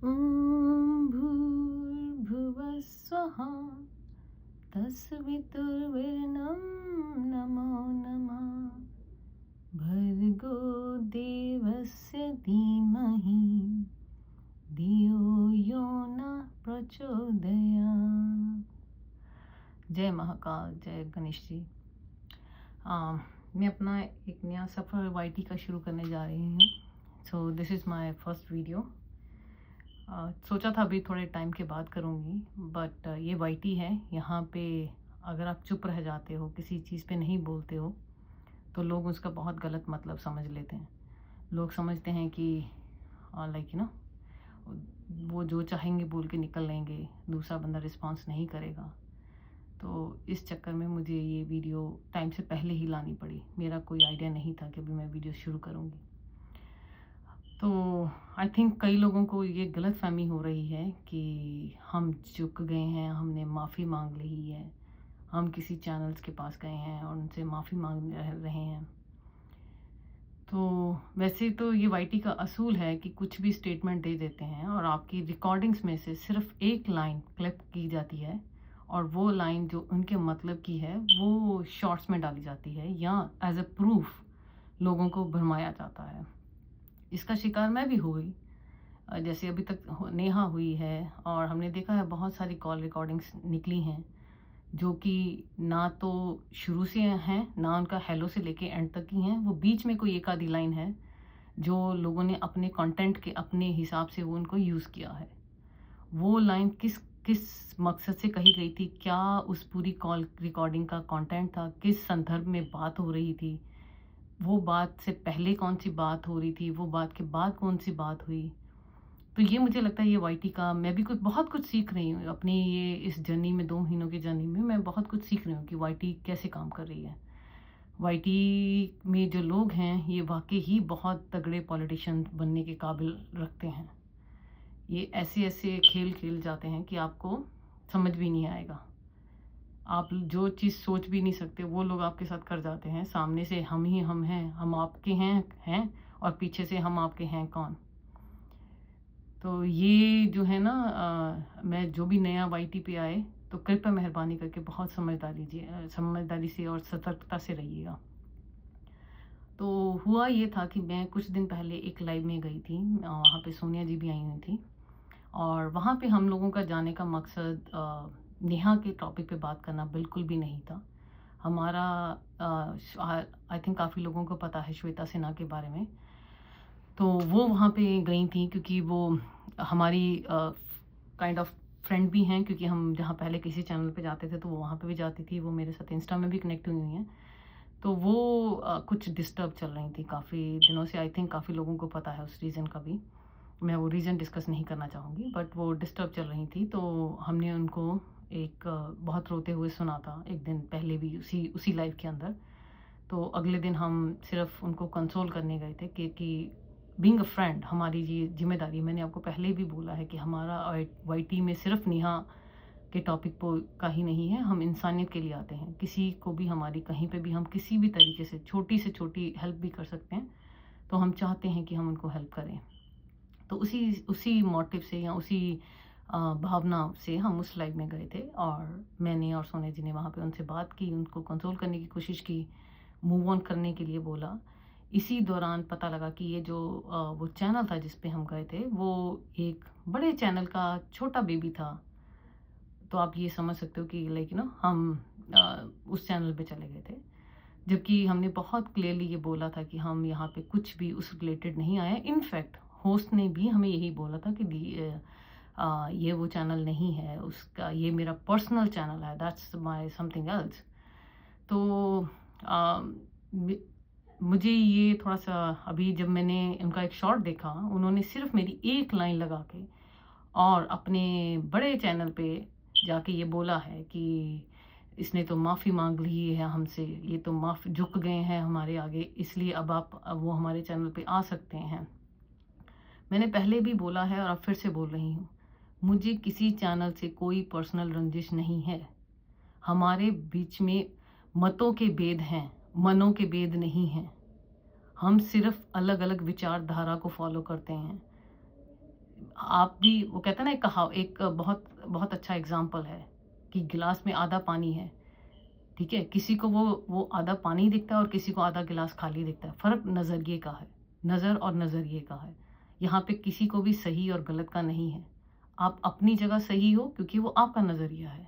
ॐ भूर्भुवः स्वः तस्वितुर्वरेण्यं नमो नमः भर्गो देवस्य धीमहि धियो यो नः प्रचोदयात्। जय महाकाल, जय गणेश जी। मैं अपना एक नया सफ़र वाईटी का शुरू करने जा रही हूँ। So this is my first video. सोचा था अभी थोड़े टाइम के बाद करूँगी, बट ये वाईटी है। यहाँ पे अगर आप चुप रह जाते हो, किसी चीज़ पे नहीं बोलते हो, तो लोग उसका बहुत गलत मतलब समझ लेते हैं। लोग समझते हैं कि लाइक वो जो चाहेंगे बोल के निकल लेंगे, दूसरा बंदा रिस्पॉन्स नहीं करेगा। तो इस चक्कर में मुझे ये वीडियो टाइम से पहले ही लानी पड़ी। मेरा कोई आइडिया नहीं था कि अभी मैं वीडियो शुरू करूँगी। तो आई थिंक कई लोगों को ये गलतफहमी हो रही है कि हम चूक गए हैं, हमने माफ़ी मांग ली है, हम किसी चैनल्स के पास गए हैं और उनसे माफ़ी मांग रहे हैं। तो वैसे तो ये वाईटी का असूल है कि कुछ भी स्टेटमेंट दे देते हैं और आपकी रिकॉर्डिंग्स में से सिर्फ एक लाइन क्लिप की जाती है और वो लाइन जो उनके मतलब की है वो शॉर्ट्स में डाली जाती है या एज अ प्रूफ लोगों को भरमाया जाता है। इसका शिकार मैं भी हुई। जैसे अभी तक नेहा हुई है और हमने देखा है बहुत सारी कॉल रिकॉर्डिंग्स निकली हैं जो कि ना तो शुरू से हैं, ना उनका हेलो से लेके एंड तक ही हैं। वो बीच में कोई एक आधी लाइन है जो लोगों ने अपने कंटेंट के अपने हिसाब से वो उनको यूज़ किया है। वो लाइन किस किस मकसद से कही गई थी, क्या उस पूरी कॉल रिकॉर्डिंग का कंटेंट था, किस संदर्भ में बात हो रही थी, वो बात से पहले कौन सी बात हो रही थी, वो बात के बाद कौन सी बात हुई। तो ये मुझे लगता है ये वाईटी का मैं भी कुछ बहुत कुछ सीख रही हूँ अपनी ये इस जर्नी में। 2 महीनों की जर्नी में मैं बहुत कुछ सीख रही हूँ कि वाईटी कैसे काम कर रही है। वाईटी में जो लोग हैं ये वाकई ही बहुत तगड़े पॉलिटिशियन बनने के काबिल रखते हैं। ये ऐसे-ऐसे खेल खेल जाते हैं कि आपको समझ भी नहीं आएगा। आप जो चीज़ सोच भी नहीं सकते वो लोग आपके साथ कर जाते हैं। सामने से हम ही हम हैं, हम आपके हैं और पीछे से हम आपके हैं कौन। तो ये जो है ना मैं जो भी नया वाईटी पे आए तो कृपया मेहरबानी करके बहुत समझदारी से और सतर्कता से रहिएगा। तो हुआ ये था कि मैं कुछ दिन पहले एक लाइव में गई थी। वहाँ पे सोनिया जी भी आई हुई थी और वहाँ पे हम लोगों का जाने का मकसद नेहा के टॉपिक पे बात करना बिल्कुल भी नहीं था। हमारा आई थिंक काफ़ी लोगों को पता है श्वेता सिन्हा के बारे में। तो वो वहाँ पे गई थी क्योंकि वो हमारी काइंड ऑफ फ्रेंड भी हैं, क्योंकि हम जहाँ पहले किसी चैनल पे जाते थे तो वो वहाँ पे भी जाती थी। वो मेरे साथ इंस्टा में भी कनेक्ट हुई हुई हैं। तो वो कुछ डिस्टर्ब चल रही थी काफ़ी दिनों से। आई थिंक काफ़ी लोगों को पता है उस रीज़न का भी। मैं वो रीज़न डिस्कस नहीं करना चाहूँगी, बट वो डिस्टर्ब चल रही थी। तो हमने उनको एक बहुत रोते हुए सुना था एक दिन पहले भी उसी लाइव के अंदर। तो अगले दिन हम सिर्फ़ उनको कंसोल करने गए थे कि बीइंग अ फ्रेंड हमारी ये ज़िम्मेदारी। मैंने आपको पहले भी बोला है कि हमारा वाईटी में सिर्फ़ नेहा के टॉपिक को का ही नहीं है, हम इंसानियत के लिए आते हैं। किसी को भी हमारी कहीं पे भी हम किसी भी तरीके से छोटी हेल्प भी कर सकते हैं, तो हम चाहते हैं कि हम उनको हेल्प करें। तो उसी उसी मोटिव से या उसी भावना से हम उस लाइव में गए थे और मैंने और सोनिया जी ने वहाँ पे उनसे बात की, उनको कंसोल करने की कोशिश की, मूव ऑन करने के लिए बोला। इसी दौरान पता लगा कि ये जो वो चैनल था जिस पे हम गए थे, वो एक बड़े चैनल का छोटा बेबी था। तो आप ये समझ सकते हो कि हम उस चैनल पे चले गए थे। जबकि हमने बहुत क्लियरली ये बोला था कि हम यहाँ पे कुछ भी उस रिलेटेड नहीं आए। इनफैक्ट होस्ट ने भी हमें यही बोला था कि ये वो चैनल नहीं है, उसका ये मेरा पर्सनल चैनल है, दैट्स माय समथिंग एल्स। तो अ, मे मुझे ये थोड़ा-सा अभी जब मैंने उनका एक शॉर्ट देखा, उन्होंने सिर्फ़ मेरी एक लाइन लगा के और अपने बड़े चैनल पे जाके ये बोला है कि इसने तो माफ़ी माँग ली है हमसे, ये तो झुक गए हैं हमारे आगे, इसलिए अब वो हमारे चैनल पे आ सकते हैं। मैंने पहले भी बोला है और अब फिर से बोल रही हूँ, मुझे किसी चैनल से कोई पर्सनल रंजिश नहीं है। हमारे बीच में मतों के भेद हैं, मनों के भेद नहीं हैं। हम सिर्फ़ अलग-अलग विचारधारा को फ़ॉलो करते हैं। आप भी, वो कहते हैं ना, एक बहुत बहुत अच्छा एग्जाम्पल है कि गिलास में आधा पानी है, ठीक है? किसी को वो आधा पानी दिखता है और किसी को आधा गिलास खाली दिखता है। फ़र्क नज़रिए का है, नज़र और नज़रिए का है। यहाँ पे किसी को भी सही और गलत का नहीं है। आप अपनी जगह सही हो क्योंकि वो आपका नज़रिया है।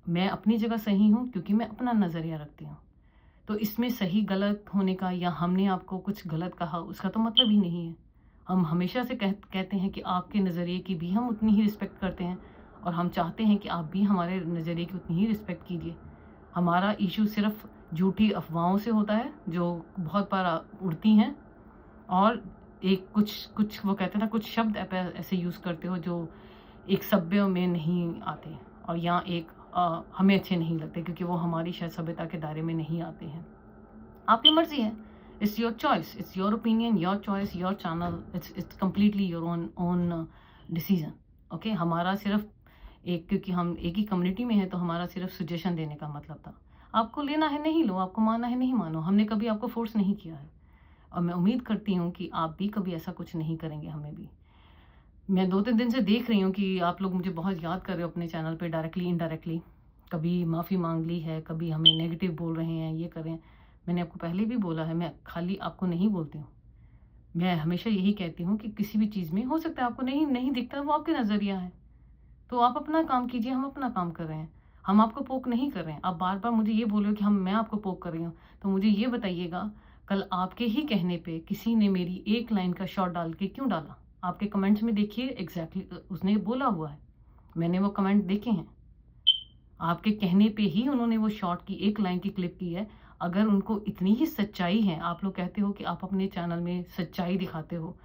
मैं अपनी जगह सही हूँ क्योंकि मैं अपना नज़रिया रखती हूँ। तो इसमें सही गलत होने का या हमने आपको कुछ गलत कहा उसका तो मतलब ही नहीं है। हम हमेशा से कहते हैं कि आपके नज़रिए की भी हम उतनी ही रिस्पेक्ट करते हैं और हम चाहते हैं कि आप भी हमारे नज़रिए की उतनी ही रिस्पेक्ट कीजिए। हमारा इश्यू सिर्फ़ झूठी अफ़वाहों से होता है जो बहुत बार उड़ती हैं, और एक कुछ वो कहते हैं ना, कुछ शब्द ऐसे यूज़ करते हो जो एक सभ्य में नहीं आते, और या एक हमें अच्छे नहीं लगते क्योंकि वो हमारी शायद सभ्यता के दायरे में नहीं आते हैं। आपकी मर्ज़ी है, it's your choice, it's your opinion, your choice, your channel, it's completely your own decision. Okay, हमारा सिर्फ क्योंकि हम एक ही कम्युनिटी में हैं तो हमारा सिर्फ सजेशन देने का मतलब था। आपको लेना है नहीं लो, आपको मानना है नहीं मानो, हमने कभी आपको फोर्स नहीं किया है और मैं उम्मीद करती हूँ कि आप भी कभी ऐसा कुछ नहीं करेंगे हमें भी। मैं 2-3 दिन से देख रही हूँ कि आप लोग मुझे बहुत याद कर रहे हो अपने चैनल पे, डायरेक्टली इनडायरेक्टली। कभी माफ़ी मांग ली है, कभी हमें नेगेटिव बोल रहे हैं, ये कर रहे हैं। मैंने आपको पहले भी बोला है, मैं खाली आपको नहीं बोलती हूँ। मैं हमेशा यही कहती हूँ कि किसी भी चीज़ में हो सकता है आपको नहीं दिखता, वो आपके नज़रिया है। तो आप अपना काम कीजिए, हम अपना काम कर रहे हैं। हम आपको पोक नहीं कर रहे हैं। आप बार-बार मुझे ये बोल रहे हो कि मैं आपको पोक कर रही हूँ। तो मुझे ये बताइएगा, कल आपके ही कहने पे किसी ने मेरी एक लाइन का शॉट डाल के क्यों डाला? आपके कमेंट्स में देखिए, एग्ज़ैक्टली उसने बोला हुआ है। मैंने वो कमेंट देखे हैं। आपके कहने पे ही उन्होंने वो शॉट की एक लाइन की क्लिप की है। अगर उनको इतनी ही सच्चाई है, आप लोग कहते हो कि आप अपने चैनल में सच्चाई दिखाते हो,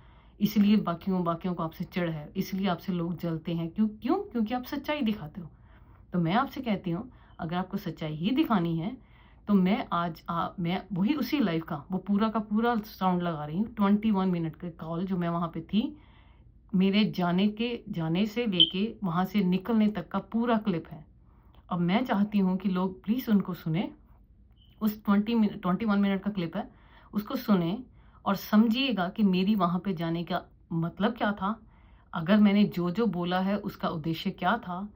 इसलिए बाकियों को आपसे चिढ़ है, इसलिए आपसे लोग जलते हैं। क्यों? क्योंकि आप सच्चाई दिखाते हो। तो मैं आपसे कहती हूँ, अगर आपको सच्चाई ही दिखानी है, तो मैं वही उसी लाइव का वो पूरा का पूरा साउंड लगा रही हूँ। 21 मिनट की कॉल जो मैं वहाँ पे थी, मेरे जाने से लेके वहाँ से निकलने तक का पूरा क्लिप है। अब मैं चाहती हूँ कि लोग प्लीज़ उनको सुनें। उस 21 मिनट का क्लिप है, उसको सुनें और समझिएगा कि मेरी वहाँ पे जाने का मतलब क्या था। अगर मैंने जो बोला है उसका उद्देश्य क्या था?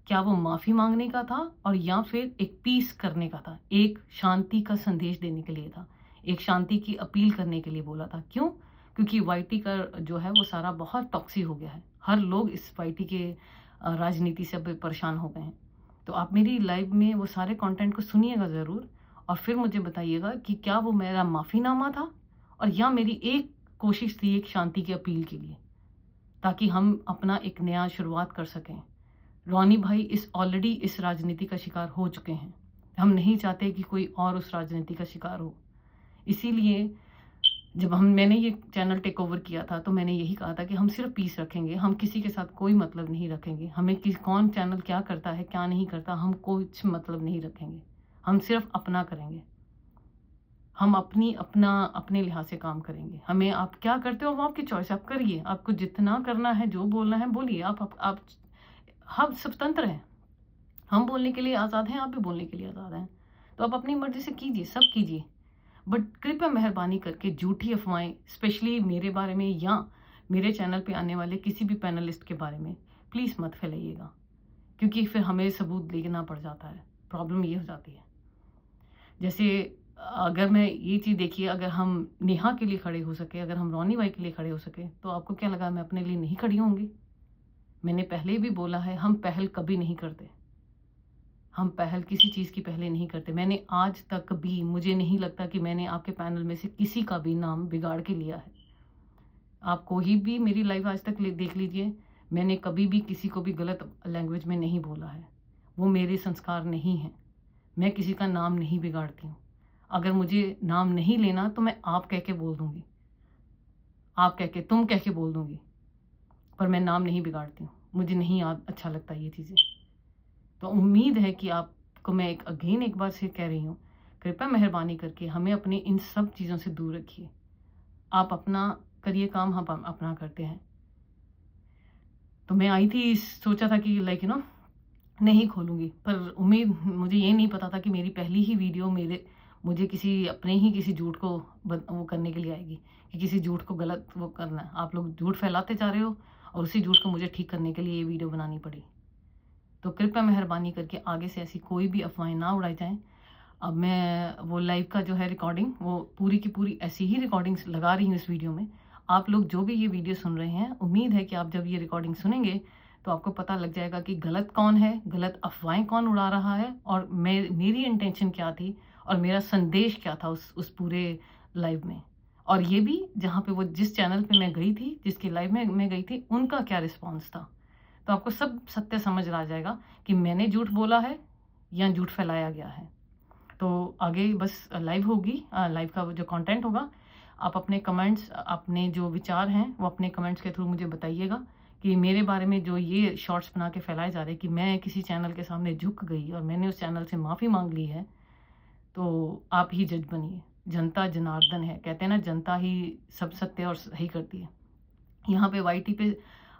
क्या वो माफ़ी माँगने का था और या फिर एक पीस करने का था? एक शांति का संदेश देने के लिए था। एक शांति की अपील करने के लिए बोला था। क्यों? क्योंकि वाईटी का जो है वो सारा बहुत टॉक्सिक हो गया है। हर लोग इस वाईटी के राजनीति से अब परेशान हो गए हैं। तो आप मेरी लाइव में वो सारे कंटेंट को सुनिएगा ज़रूर और फिर मुझे बताइएगा कि क्या वो मेरा माफ़ीनामा था और या मेरी एक कोशिश थी एक शांति की अपील के लिए, ताकि हम अपना एक नया शुरुआत कर सकें। रॉनी भाई ऑलरेडी इस राजनीति का शिकार हो चुके हैं। हम नहीं चाहते कि कोई और उस राजनीति का शिकार हो। इसीलिए जब मैंने ये चैनल टेक ओवर किया था तो मैंने यही कहा था कि हम सिर्फ पीस रखेंगे, हम किसी के साथ कोई मतलब नहीं रखेंगे। हमें कौन चैनल क्या करता है क्या नहीं करता, हम कुछ मतलब नहीं रखेंगे। हम सिर्फ अपना करेंगे। हम अपने लिहाज से काम करेंगे। हमें आप क्या करते हो वो आपकी चॉइस, आप करिए। आपको जितना करना है, जो बोलना है बोलिए। आप हम स्वतंत्र हैं। हम बोलने के लिए आज़ाद हैं, आप भी बोलने के लिए आज़ाद हैं। तो आप अपनी मर्ज़ी से कीजिए, सब कीजिए। बट कृपया मेहरबानी करके झूठी अफ़वाहें, स्पेशली मेरे बारे में या मेरे चैनल पे आने वाले किसी भी पैनलिस्ट के बारे में प्लीज़ मत फैलाइएगा, क्योंकि फिर हमें सबूत देना पड़ जाता है। प्रॉब्लम ये हो जाती है। जैसे अगर मैं ये चीज़ देखिए, अगर हम नेहा के लिए खड़े हो सके, अगर हम रॉनी भाई के लिए खड़े हो सके, तो आपको क्या लगा मैं अपने लिए नहीं खड़ी होंगी? मैंने पहले भी बोला है, हम पहल कभी नहीं करते। हम पहल किसी चीज़ की पहले नहीं करते। मैंने आज तक भी, मुझे नहीं लगता कि मैंने आपके पैनल में से किसी का भी नाम बिगाड़ के लिया है। आप कोई भी मेरी लाइव आज तक देख लीजिए, मैंने कभी भी किसी को भी गलत लैंग्वेज में नहीं बोला है। वो मेरे संस्कार नहीं हैं। मैं किसी का नाम नहीं बिगाड़ती हूँ। अगर मुझे नाम नहीं लेना तो मैं आप कह के बोल दूँगी, आप कह के, तुम कह के बोल दूँगी, पर मैं नाम नहीं बिगाड़ती हूँ। मुझे नहीं अच्छा लगता ये चीज़ें। तो उम्मीद है कि आपको मैं एक बार से कह रही हूँ, कृपया मेहरबानी करके हमें अपने इन सब चीज़ों से दूर रखिए। आप अपना करिए काम, हम अपना करते हैं। तो मैं आई थी, सोचा था कि नहीं खोलूँगी, पर मुझे ये नहीं पता था कि मेरी पहली ही वीडियो मुझे किसी झूठ को वो करने के लिए आएगी, कि किसी झूठ को गलत वो करना है। आप लोग झूठ फैलाते जा रहे हो और उसी झूठ को मुझे ठीक करने के लिए ये वीडियो बनानी पड़ी। तो कृपया मेहरबानी करके आगे से ऐसी कोई भी अफवाहें ना उड़ाई जाएँ। अब मैं वो लाइव का जो है रिकॉर्डिंग, वो पूरी की पूरी ऐसी ही रिकॉर्डिंग्स लगा रही हूँ इस वीडियो में। आप लोग जो भी ये वीडियो सुन रहे हैं, उम्मीद है कि आप जब ये रिकॉर्डिंग सुनेंगे तो आपको पता लग जाएगा कि गलत कौन है, गलत अफवाहें कौन उड़ा रहा है, और मेरी इंटेंशन क्या थी और मेरा संदेश क्या था उस पूरे लाइव में। और ये भी जहाँ पे वो जिस चैनल पे मैं गई थी, जिसके लाइव में मैं गई थी, उनका क्या रिस्पॉन्स था। तो आपको सब सत्य समझ आ जाएगा कि मैंने झूठ बोला है या झूठ फैलाया गया है। तो आगे बस लाइव होगी, लाइव का जो कंटेंट होगा, आप अपने कमेंट्स, अपने जो विचार हैं वो अपने कमेंट्स के थ्रू मुझे बताइएगा कि मेरे बारे में जो ये शॉर्ट्स बना के फैलाए जा रहे हैं कि मैं किसी चैनल के सामने झुक गई और मैंने उस चैनल से माफ़ी मांग ली है, तो आप ही जज बनिए। जनता जनार्दन है, कहते हैं ना, जनता ही सब सत्य और सही करती है। यहाँ पे वाईटी पे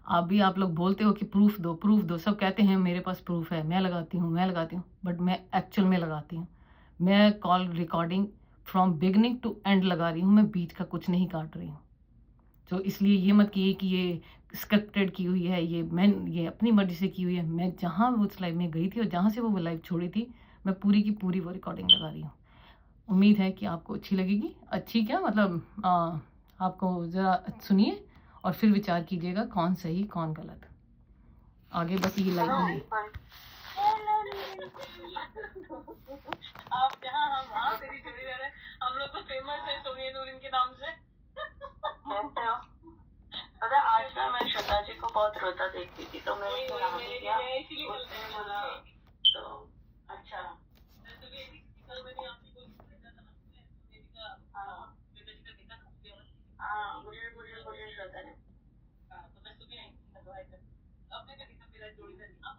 आप लोग बोलते हो कि प्रूफ दो, प्रूफ दो, सब कहते हैं मेरे पास प्रूफ है, मैं लगाती हूँ, बट मैं एक्चुअल में लगाती हूँ। मैं call recording from beginning to end लगा रही हूँ, मैं बीच का कुछ नहीं काट रही हूँ। तो इसलिए ये मत कीजिए कि ये स्क्रिप्टेड की हुई है, ये अपनी मर्जी से की हुई है। मैं जहाँ उस लाइव में गई थी और जहाँ से वो लाइव छोड़ी थी, मैं पूरी की पूरी वो रिकॉर्डिंग लगा रही हूँ। उम्मीद है कि आपको अच्छी लगेगी। अच्छी क्या मतलब, आपको ज़रा सुनिए और फिर विचार कीजिएगा कौन सही कौन गलत। आगे बस ये लाइव होगी। आप जहाँ हम वहाँ से भी जुड़े रह रहे हैं। हम लोग तो फेमस है सोनिया नूरिन के नाम से। कैसे हो? पता है, आज ना मैं श्रद्धा जी को बहुत रोता देखती थी, तो मैंने किया उसने बोला तो अच्छा। हाँ, मुझे श्रद्धा ने तो मैं तुम्हें आपने कभी मेरा जोड़ी आप